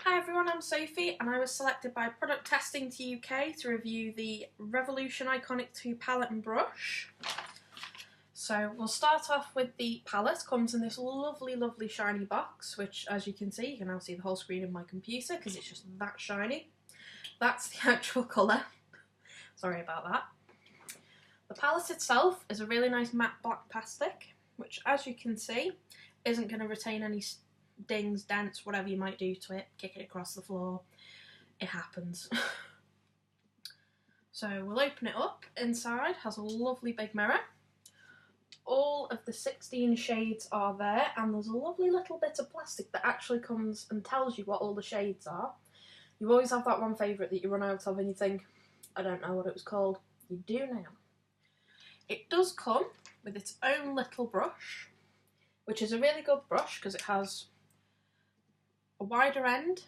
Hi everyone, I'm Sophie and I was selected by Product Testing to UK to review the Revolution Iconic 2 palette and brush. So we'll start off with the palette. Comes in this lovely shiny box, which as you can see, you can now see the whole screen of my computer because it's just that shiny. That's the actual colour. Sorry about that. The palette itself is a really nice matte black plastic, which as you can see isn't going to retain any dings, dents, whatever you might do to it, kick it across the floor, it happens. So we'll open it up. Inside has a lovely big mirror. All of the 16 shades are there, and there's a lovely little bit of plastic that actually comes and tells you what all the shades are. You always have that one favourite that you run out of and you think, I don't know what it was called. You do now. It does come with its own little brush, which is a really good brush because it has a wider end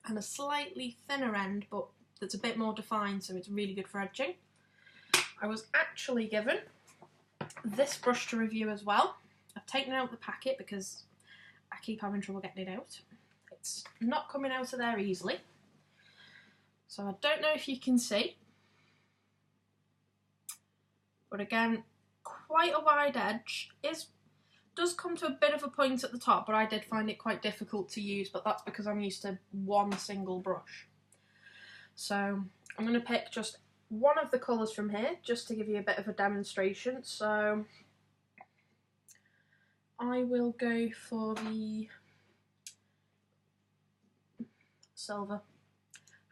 and a slightly thinner end, but that's a bit more defined, so it's really good for edging. I was actually given this brush to review as well. I've taken it out of the packet because I keep having trouble getting it out. It's not coming out of there easily. So I don't know if you can see, but again, quite a wide edge. Does come to a bit of a point at the top, but I did find it quite difficult to use, but that's because I'm used to one single brush. So I'm going to pick just one of the colours from here, just to give you a bit of a demonstration. So I will go for the silver.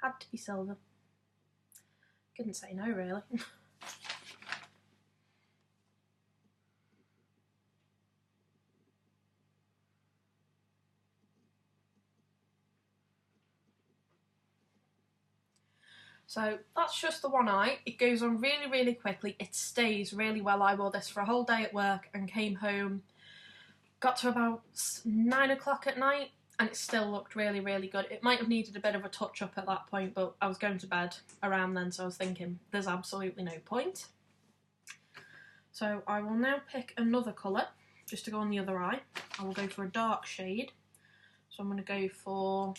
Had to be silver. Couldn't say no, really. So that's just the one eye. It goes on really quickly. It stays really well. I wore this for a whole day at work and came home, got to about 9 o'clock at night, and it still looked really good. It might have needed a bit of a touch up at that point, but I was going to bed around then, so I was thinking there's absolutely no point. So I will now pick another colour just to go on the other eye. I will go for a dark shade. So I'm going to go for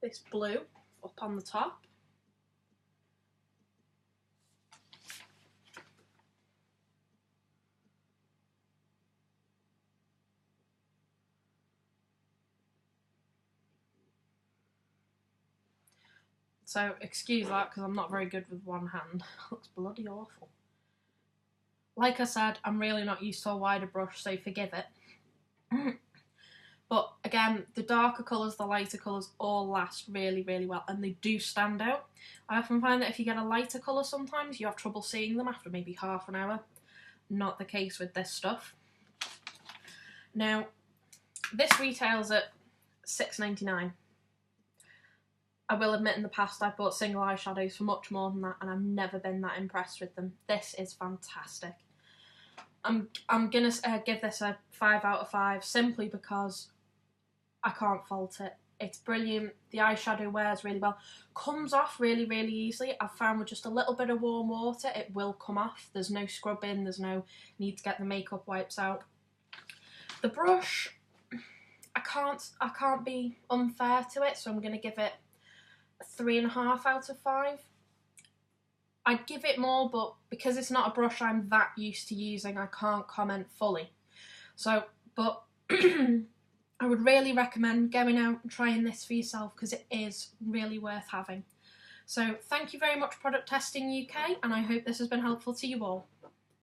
this blue up on the top. So excuse that because I'm not very good with one hand. Looks bloody awful. Like I said, I'm really not used to a wider brush, so forgive it. But again, the darker colours, the lighter colours all last really well, and they do stand out. I often find that if you get a lighter colour sometimes, you have trouble seeing them after maybe half an hour. Not the case with this stuff. Now, this retails at £6.99. I will admit in the past I've bought single eyeshadows for much more than that and I've never been that impressed with them. This is fantastic. I'm going to give this a 5 out of 5 simply because I can't fault it. It's brilliant. The eyeshadow wears really well. Comes off really easily. I've found with just a little bit of warm water it will come off. There's no scrubbing, there's no need to get the makeup wipes out. The brush, I can't be unfair to it, so I'm going to give it 3.5 out of 5. I'd give it more, but because it's not a brush I'm that used to using, I can't comment fully. So, but I would really recommend going out and trying this for yourself because it is really worth having. So thank you very much Product Testing UK, and I hope this has been helpful to you all.